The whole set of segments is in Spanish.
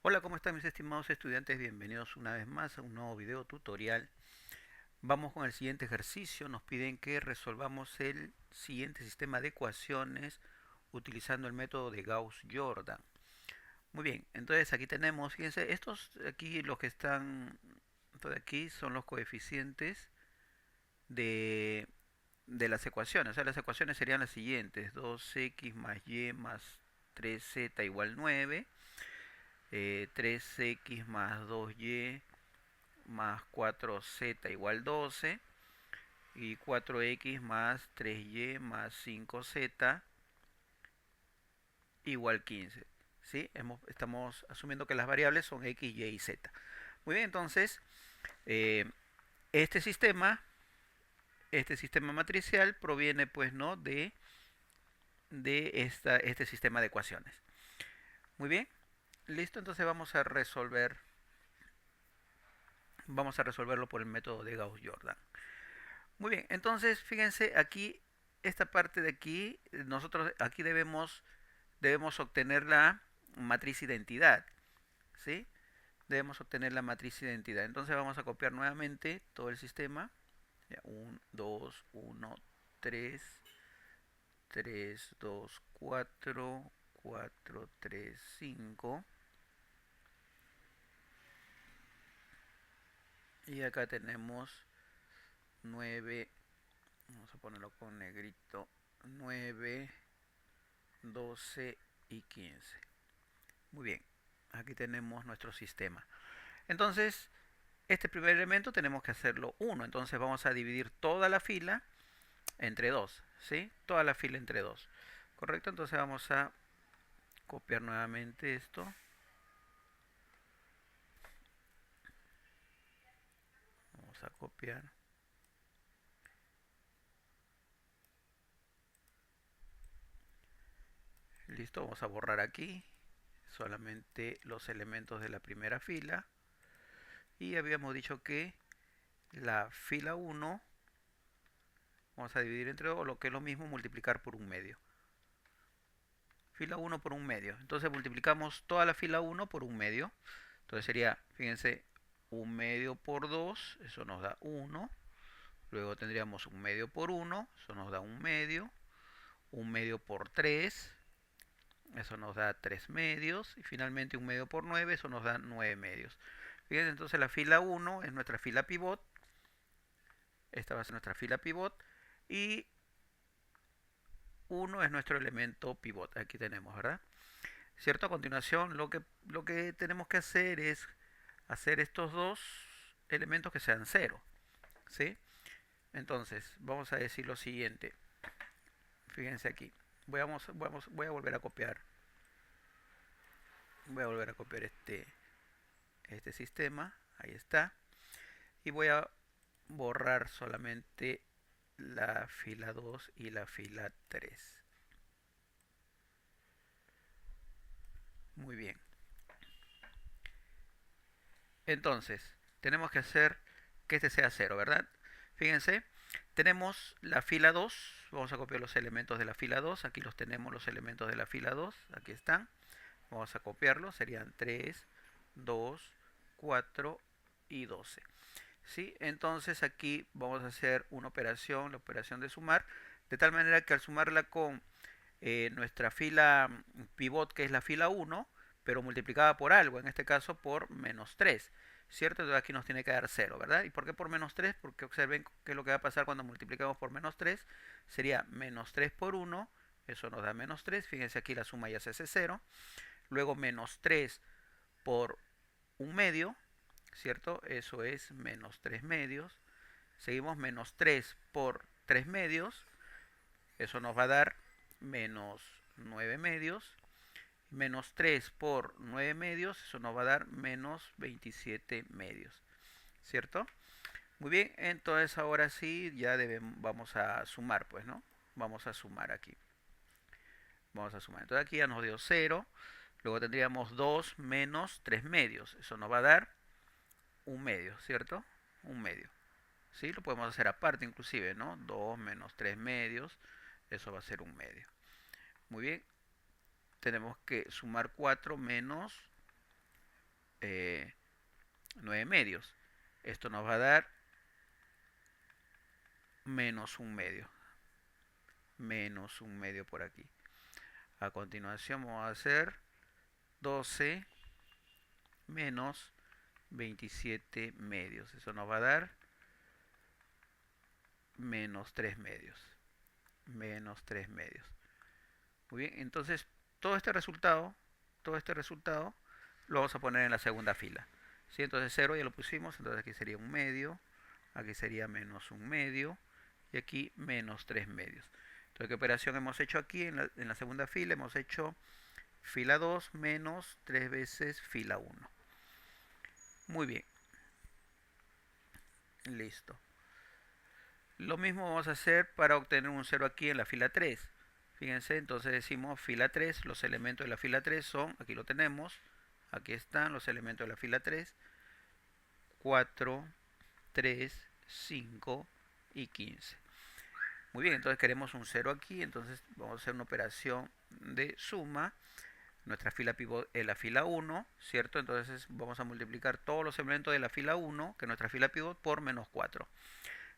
Hola, ¿cómo están mis estimados estudiantes? Bienvenidos una vez más a un nuevo video tutorial. Vamos con el siguiente ejercicio. Nos piden que resolvamos el siguiente sistema de ecuaciones utilizando el método de Gauss-Jordan. Muy bien, entonces aquí tenemos, fíjense, estos aquí, los que están de aquí, son los coeficientes de, de las ecuaciones. O sea, las ecuaciones serían las siguientes: 2x más y más 3z igual 9, 3x más 2y más 4z igual 12 y 4x más 3y más 5z igual 15. ¿Sí? Estamos asumiendo que las variables son x, y y z. Muy bien, entonces eh, este sistema, este sistema matricial proviene pues no de este sistema de ecuaciones. Muy bien, listo, entonces vamos a resolverlo por el método de Gauss-Jordan. Muy bien, entonces fíjense aquí, esta parte de aquí, nosotros aquí debemos obtener la matriz identidad, ¿sí? Debemos obtener la matriz identidad. Entonces vamos a copiar nuevamente todo el sistema. 1, 2, 1, 3, 3, 2, 4, 4, 3, 5. Y acá tenemos 9, vamos a ponerlo con negrito, 9, 12 y 15. Muy bien, aquí tenemos nuestro sistema. Entonces, este primer elemento tenemos que hacerlo 1. Entonces vamos a dividir toda la fila entre 2. ¿Sí? Toda la fila entre 2. ¿Correcto? Entonces vamos a copiar nuevamente esto. Vamos a copiar. Listo, vamos a borrar aquí solamente los elementos de la primera fila. Y habíamos dicho que la fila 1 vamos a dividir entre 2, lo que es lo mismo multiplicar por un medio. Fila 1 por un medio. Entonces multiplicamos toda la fila 1 por un medio. Entonces sería, fíjense, un medio por 2, eso nos da 1. Luego tendríamos un medio por 1, eso nos da un medio. Un medio por 3, eso nos da 3 medios. Y finalmente un medio por 9, eso nos da 9 medios. Fíjense, entonces la fila 1 es nuestra fila pivot. Esta va a ser nuestra fila pivot. Y 1 es nuestro elemento pivot. Aquí tenemos, ¿verdad? ¿Cierto? A continuación lo que tenemos que hacer es hacer estos dos elementos que sean 0. ¿Sí? Entonces, vamos a decir lo siguiente. Fíjense aquí. Voy a volver a copiar. Voy a volver a copiar este sistema. Ahí está. Y voy a borrar solamente la fila 2 y la fila 3. Muy bien. Entonces, tenemos que hacer que este sea 0, ¿verdad? Fíjense, tenemos la fila 2. Vamos a copiar los elementos de la fila 2. Aquí los tenemos, los elementos de la fila 2. Aquí están. Vamos a copiarlos. Serían 3, 2, 4 y 12. ¿Sí? Entonces aquí vamos a hacer una operación, la operación de sumar, de tal manera que al sumarla con nuestra fila pivot, que es la fila 1, pero multiplicada por algo, en este caso por menos 3, ¿cierto? Entonces aquí nos tiene que dar 0, ¿verdad? ¿Y por qué por menos 3? Porque observen qué es lo que va a pasar cuando multiplicamos por menos 3. Sería menos 3 por 1, eso nos da menos 3. Fíjense aquí la suma ya se hace 0. Luego menos 3 por un medio, ¿cierto? Eso es menos 3 medios. Seguimos menos 3 por 3 medios, eso nos va a dar menos 9 medios. Menos 3 por 9 medios, eso nos va a dar menos 27 medios, ¿cierto? Muy bien, entonces ahora sí ya vamos a sumar, pues, ¿no? Vamos a sumar aquí. Vamos a sumar. Entonces aquí ya nos dio 0. Luego tendríamos 2 menos 3 medios. Eso nos va a dar un medio, ¿cierto? Un medio. ¿Sí? Lo podemos hacer aparte inclusive, ¿no? 2 menos 3 medios. Eso va a ser un medio. Muy bien. Tenemos que sumar 4 menos eh, 9 medios. Esto nos va a dar menos un medio. Menos un medio por aquí. A continuación vamos a hacer 12 menos 27 medios. Eso nos va a dar menos 3 medios. Menos 3 medios. Muy bien, entonces todo este resultado lo vamos a poner en la segunda fila. ¿Sí? Entonces 0 ya lo pusimos, entonces aquí sería un medio, aquí sería menos un medio y aquí menos 3 medios. Entonces, ¿qué operación hemos hecho aquí en la segunda fila? Hemos hecho fila 2 menos 3 veces fila 1. Muy bien, listo. Lo mismo vamos a hacer para obtener un 0 aquí en la fila 3. Fíjense, entonces decimos fila 3, los elementos de la fila 3 son, aquí lo tenemos, aquí están los elementos de la fila 3, 4, 3, 5 y 15. Muy bien, entonces queremos un 0 aquí, entonces vamos a hacer una operación de suma. Nuestra fila pivot es la fila 1, ¿cierto? Entonces vamos a multiplicar todos los elementos de la fila 1, que es nuestra fila pivot, por menos 4.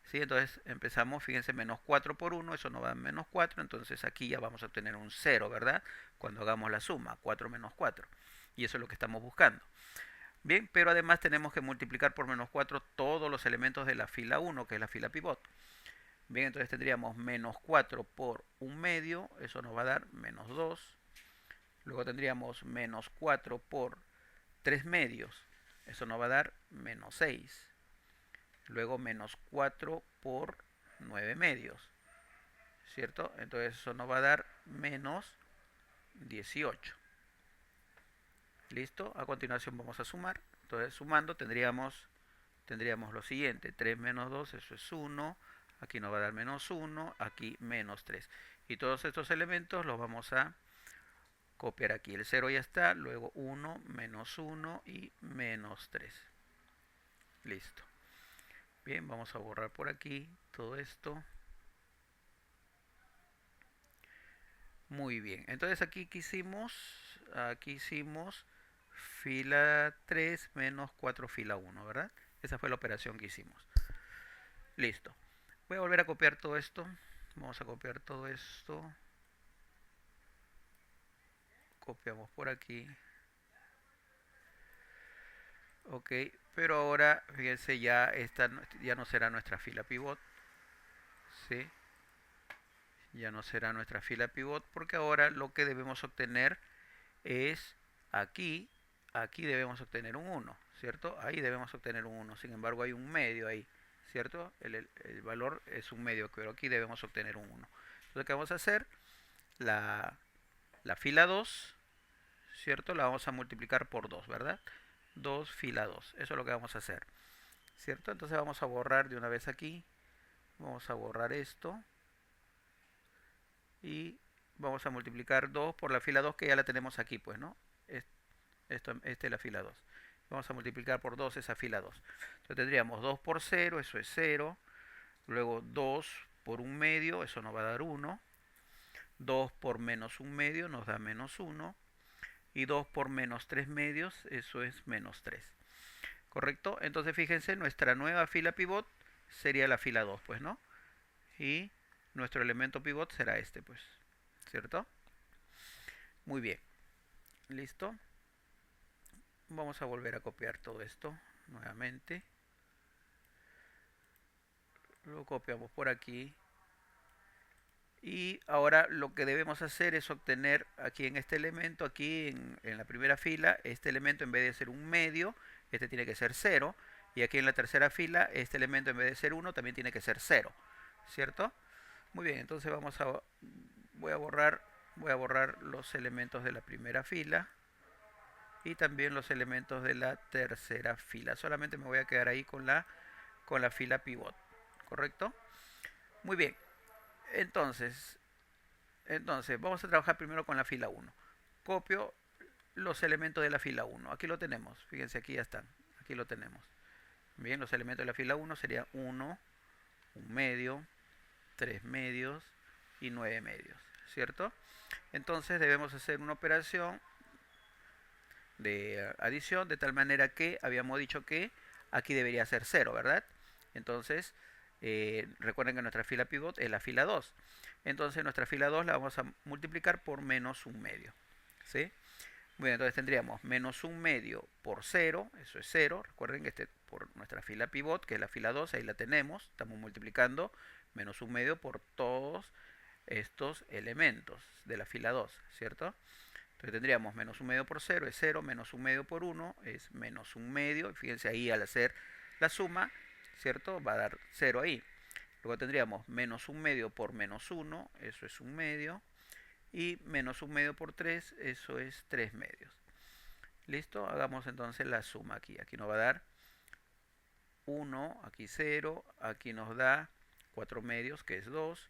¿Sí? Entonces empezamos, fíjense, menos 4 por 1, eso nos va a menos 4, entonces aquí ya vamos a obtener un 0, ¿verdad? Cuando hagamos la suma, 4 menos 4. Y eso es lo que estamos buscando. Bien, pero además tenemos que multiplicar por menos 4 todos los elementos de la fila 1, que es la fila pivot. Bien, entonces tendríamos menos 4 por 1 medio, eso nos va a dar menos 2. Luego tendríamos menos 4 por 3 medios, eso nos va a dar menos 6. Luego menos 4 por 9 medios, ¿cierto? Entonces eso nos va a dar menos 18. ¿Listo? A continuación vamos a sumar. Entonces sumando tendríamos lo siguiente. 3 menos 2, eso es 1. Aquí nos va a dar menos 1. Aquí menos 3. Y todos estos elementos los vamos a copiar aquí. El 0 ya está. Luego 1, menos 1 y menos 3. Listo. Bien, vamos a borrar por aquí todo esto. Muy bien. Entonces aquí hicimos fila 3 menos 4 fila 1, ¿verdad? Esa fue la operación que hicimos. Listo. Voy a volver a copiar todo esto. Vamos a copiar todo esto. Copiamos por aquí. Ok, pero ahora fíjense, esta ya no será nuestra fila pivot. ¿Sí? Ya no será nuestra fila pivot porque ahora lo que debemos obtener es aquí debemos obtener un 1, ¿cierto? Ahí debemos obtener un 1, sin embargo hay un medio ahí, ¿cierto? El valor es un medio, pero aquí debemos obtener un 1. Entonces, ¿qué vamos a hacer? La fila 2, ¿cierto? La vamos a multiplicar por 2, ¿verdad? 2 fila 2, eso es lo que vamos a hacer, ¿cierto? Entonces vamos a borrar de una vez aquí, vamos a borrar esto y vamos a multiplicar 2 por la fila 2 que ya la tenemos aquí, pues, ¿no? Esta es la fila 2. Vamos a multiplicar por 2 esa fila 2. Entonces tendríamos 2 por 0, eso es 0. Luego 2 por 1 medio, eso nos va a dar 1. 2 por menos 1 medio nos da menos 1. Y 2 por menos 3 medios, eso es menos 3. ¿Correcto? Entonces fíjense, nuestra nueva fila pivot sería la fila 2, pues, ¿no? Y nuestro elemento pivot será este, pues. ¿Cierto? Muy bien. ¿Listo? Vamos a volver a copiar todo esto nuevamente. Lo copiamos por aquí. Y ahora lo que debemos hacer es obtener aquí en este elemento, aquí en la primera fila, este elemento en vez de ser un medio, este tiene que ser 0. Y aquí en la tercera fila, este elemento en vez de ser 1, también tiene que ser 0. ¿Cierto? Muy bien, entonces voy a borrar los elementos de la primera fila y también los elementos de la tercera fila. Solamente me voy a quedar ahí con la fila pivot, ¿correcto? Muy bien, entonces vamos a trabajar primero con la fila 1. Copio los elementos de la fila 1. Aquí lo tenemos, fíjense, aquí ya están, aquí lo tenemos. Bien, los elementos de la fila 1 serían 1, 1 medio, 3 medios y 9 medios, ¿cierto? Entonces debemos hacer una operación de adición, de tal manera que habíamos dicho que aquí debería ser 0, ¿verdad? Entonces, recuerden que nuestra fila pivot es la fila 2. Entonces nuestra fila 2 la vamos a multiplicar por menos un medio. ¿Sí? Bueno, entonces tendríamos menos un medio por 0, eso es 0. Recuerden que por nuestra fila pivot, que es la fila 2, ahí la tenemos. Estamos multiplicando menos un medio por todos estos elementos de la fila 2, ¿cierto? Entonces tendríamos menos un medio por 0 es 0, menos un medio por 1 es menos un medio. Fíjense ahí al hacer la suma, ¿cierto? Va a dar 0 ahí. Luego tendríamos menos un medio por menos 1, eso es un medio. Y menos un medio por 3, eso es 3 medios. ¿Listo? Hagamos entonces la suma aquí. Aquí nos va a dar 1, aquí 0, aquí nos da 4 medios, que es 2,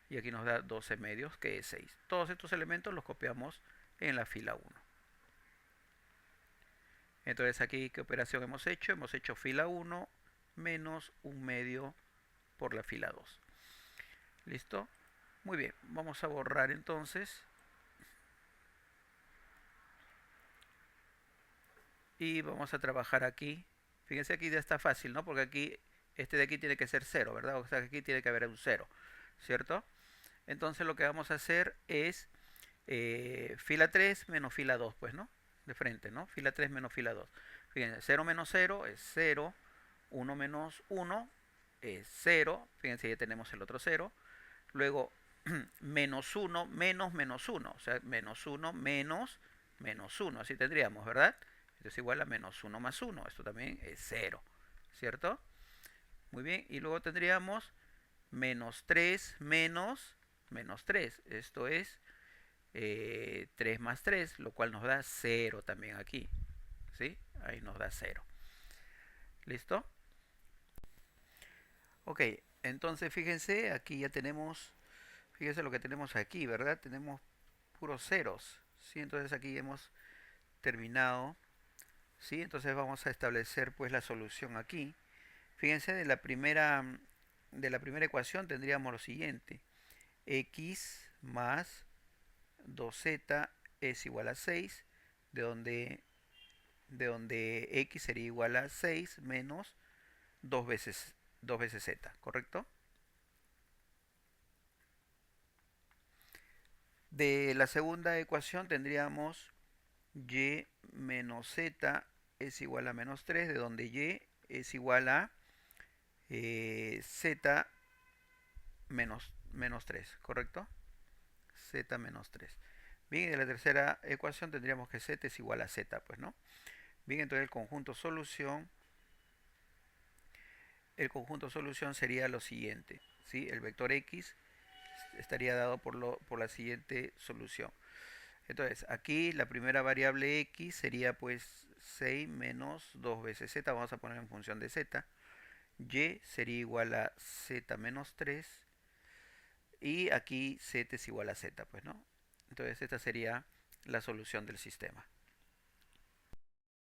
y aquí nos da 12 medios, que es 6. Todos estos elementos los copiamos en la fila 1. Entonces aquí, ¿qué operación hemos hecho? Hemos hecho fila 1 menos un medio por la fila 2. ¿Listo? Muy bien, vamos a borrar entonces. Y vamos a trabajar aquí. Fíjense, aquí ya está fácil, ¿no? Porque aquí, este de aquí tiene que ser 0, ¿verdad? O sea, aquí tiene que haber un 0, ¿cierto? Entonces lo que vamos a hacer es fila 3 menos fila 2, pues, ¿no? De frente, ¿no? Fila 3 menos fila 2. Fíjense, 0 menos 0 es 0. 1 menos 1 es 0. Fíjense, ya tenemos el otro 0. Luego, menos 1 menos menos 1. O sea, menos 1 menos menos 1. Así tendríamos, ¿verdad? Esto es igual a menos 1 más 1. Esto también es 0, ¿cierto? Muy bien. Y luego tendríamos menos 3 menos menos 3. Esto es 3 más 3, lo cual nos da 0 también aquí. ¿Sí? Ahí nos da 0. ¿Listo? Ok, entonces fíjense, aquí ya tenemos, fíjense lo que tenemos aquí, ¿verdad? Tenemos puros ceros, ¿sí? Entonces aquí hemos terminado, ¿sí? Entonces vamos a establecer pues la solución aquí. Fíjense, de la primera ecuación tendríamos lo siguiente: x más 2z es igual a 6, de donde x sería igual a 6 menos 2 veces z, ¿correcto? De la segunda ecuación tendríamos y menos z es igual a menos 3, de donde y es igual a z menos 3, ¿correcto? Z menos 3. Bien, y de la tercera ecuación tendríamos que z es igual a z, pues, ¿no? Bien, entonces el conjunto solución sería lo siguiente, ¿sí? El vector x estaría dado por la siguiente solución. Entonces, aquí la primera variable x sería pues 6 menos 2 veces z, vamos a poner en función de z. Y sería igual a z menos 3. Y aquí z es igual a z, pues, ¿no? Entonces, esta sería la solución del sistema.